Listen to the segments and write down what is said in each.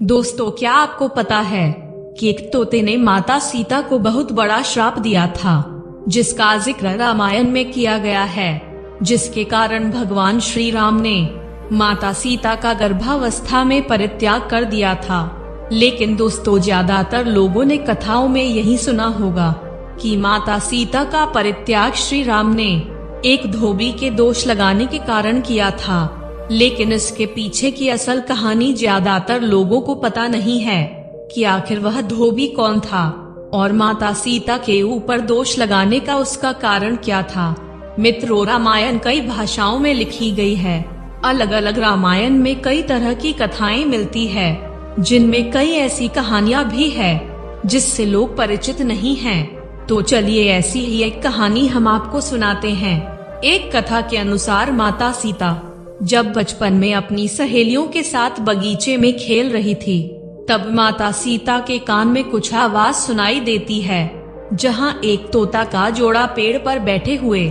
दोस्तों, क्या आपको पता है कि एक तोते ने माता सीता को बहुत बड़ा श्राप दिया था, जिसका जिक्र रामायण में किया गया है, जिसके कारण भगवान श्री राम ने माता सीता का गर्भावस्था में परित्याग कर दिया था। लेकिन दोस्तों, ज्यादातर लोगों ने कथाओं में यही सुना होगा कि माता सीता का परित्याग श्री राम ने एक धोबी के दोष लगाने के कारण किया था। लेकिन इसके पीछे की असल कहानी ज्यादातर लोगों को पता नहीं है कि आखिर वह धोबी कौन था और माता सीता के ऊपर दोष लगाने का उसका कारण क्या था। मित्रों, रामायण कई भाषाओं में लिखी गई है। अलग अलग रामायण में कई तरह की कथाएं मिलती है, जिनमें कई ऐसी कहानियां भी है जिससे लोग परिचित नहीं हैं। तो चलिए ऐसी ही एक कहानी हम आपको सुनाते हैं। एक कथा के अनुसार माता सीता जब बचपन में अपनी सहेलियों के साथ बगीचे में खेल रही थी, तब माता सीता के कान में कुछ आवाज सुनाई देती है, जहां एक तोता का जोड़ा पेड़ पर बैठे हुए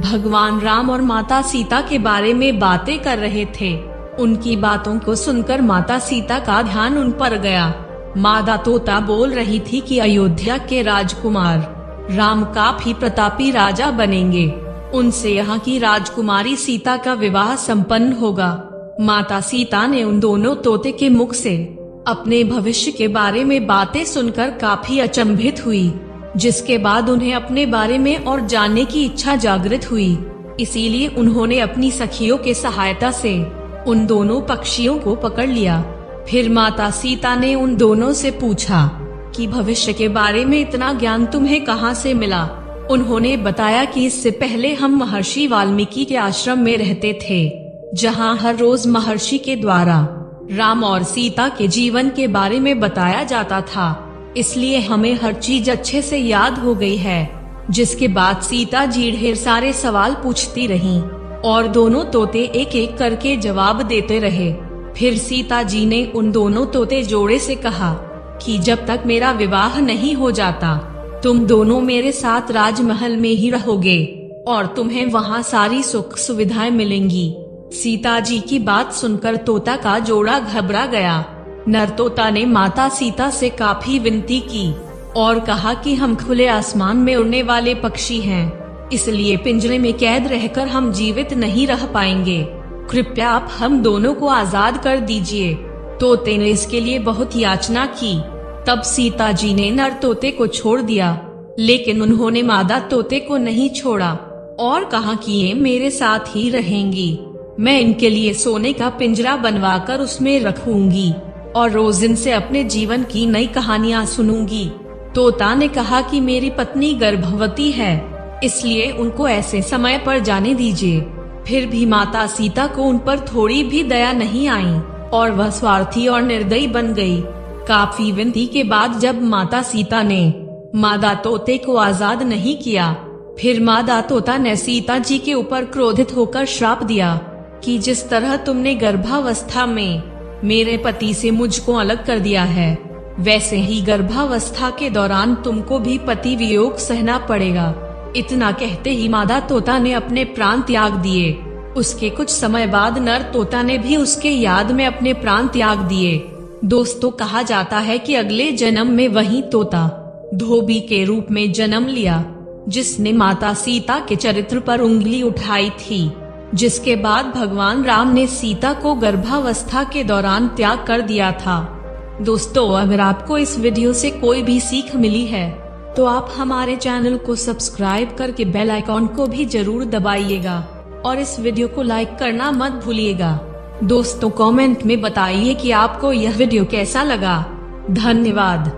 भगवान राम और माता सीता के बारे में बातें कर रहे थे। उनकी बातों को सुनकर माता सीता का ध्यान उन पर गया। मादा तोता बोल रही थी कि अयोध्या के राजकुमार राम काफी प्रतापी राजा बनेंगे, उनसे यहाँ की राजकुमारी सीता का विवाह संपन्न होगा। माता सीता ने उन दोनों तोते के मुख से अपने भविष्य के बारे में बातें सुनकर काफी अचंभित हुई, जिसके बाद उन्हें अपने बारे में और जानने की इच्छा जागृत हुई। इसीलिए उन्होंने अपनी सखियों के सहायता से उन दोनों पक्षियों को पकड़ लिया। फिर माता सीता ने उन दोनों से पूछा कि भविष्य के बारे में इतना ज्ञान तुम्हें कहाँ से मिला। उन्होंने बताया कि इससे पहले हम महर्षि वाल्मीकि के आश्रम में रहते थे, जहां हर रोज महर्षि के द्वारा राम और सीता के जीवन के बारे में बताया जाता था, इसलिए हमें हर चीज अच्छे से याद हो गई है। जिसके बाद सीता जी ढेर सारे सवाल पूछती रहीं और दोनों तोते एक एक करके जवाब देते रहे। फिर सीता जी ने उन दोनों तोते जोड़े से कहा कि जब तक मेरा विवाह नहीं हो जाता, तुम दोनों मेरे साथ राजमहल में ही रहोगे और तुम्हें वहाँ सारी सुख सुविधाएं मिलेंगी। सीता जी की बात सुनकर तोता का जोड़ा घबरा गया। नर तोता ने माता सीता से काफी विनती की और कहा कि हम खुले आसमान में उड़ने वाले पक्षी हैं, इसलिए पिंजरे में कैद रहकर हम जीवित नहीं रह पाएंगे। कृपया आप हम दोनों को आजाद कर दीजिए। तोते ने इसके लिए बहुत याचना की। तब सीता जी ने नर तोते को छोड़ दिया, लेकिन उन्होंने मादा तोते को नहीं छोड़ा और कहा कि ये मेरे साथ ही रहेंगी। मैं इनके लिए सोने का पिंजरा बनवाकर उसमें रखूंगी और रोज इनसे अपने जीवन की नई कहानियां सुनूंगी। तोता ने कहा कि मेरी पत्नी गर्भवती है, इसलिए उनको ऐसे समय पर जाने दीजिए। फिर भी माता सीता को उन पर थोड़ी भी दया नहीं आई और वह स्वार्थी और निर्दयी बन गई। काफी विनती के बाद जब माता सीता ने मादा तोते को आजाद नहीं किया, फिर मादा तोता ने सीता जी के ऊपर क्रोधित होकर श्राप दिया कि जिस तरह तुमने गर्भावस्था में मेरे पति से मुझको अलग कर दिया है, वैसे ही गर्भावस्था के दौरान तुमको भी पति वियोग सहना पड़ेगा। इतना कहते ही मादा तोता ने अपने प्राण त्याग दिए। उसके कुछ समय बाद नर तोता ने भी उसके याद में अपने प्राण त्याग दिए। दोस्तों, कहा जाता है कि अगले जन्म में वही तोता धोबी के रूप में जन्म लिया, जिसने माता सीता के चरित्र पर उंगली उठाई थी, जिसके बाद भगवान राम ने सीता को गर्भावस्था के दौरान त्याग कर दिया था। दोस्तों, अगर आपको इस वीडियो से कोई भी सीख मिली है तो आप हमारे चैनल को सब्सक्राइब करके बेल आइकॉन को भी जरूर दबाइएगा और इस वीडियो को लाइक करना मत भूलिएगा। दोस्तों, कमेंट में बताइए कि आपको यह वीडियो कैसा लगा। धन्यवाद।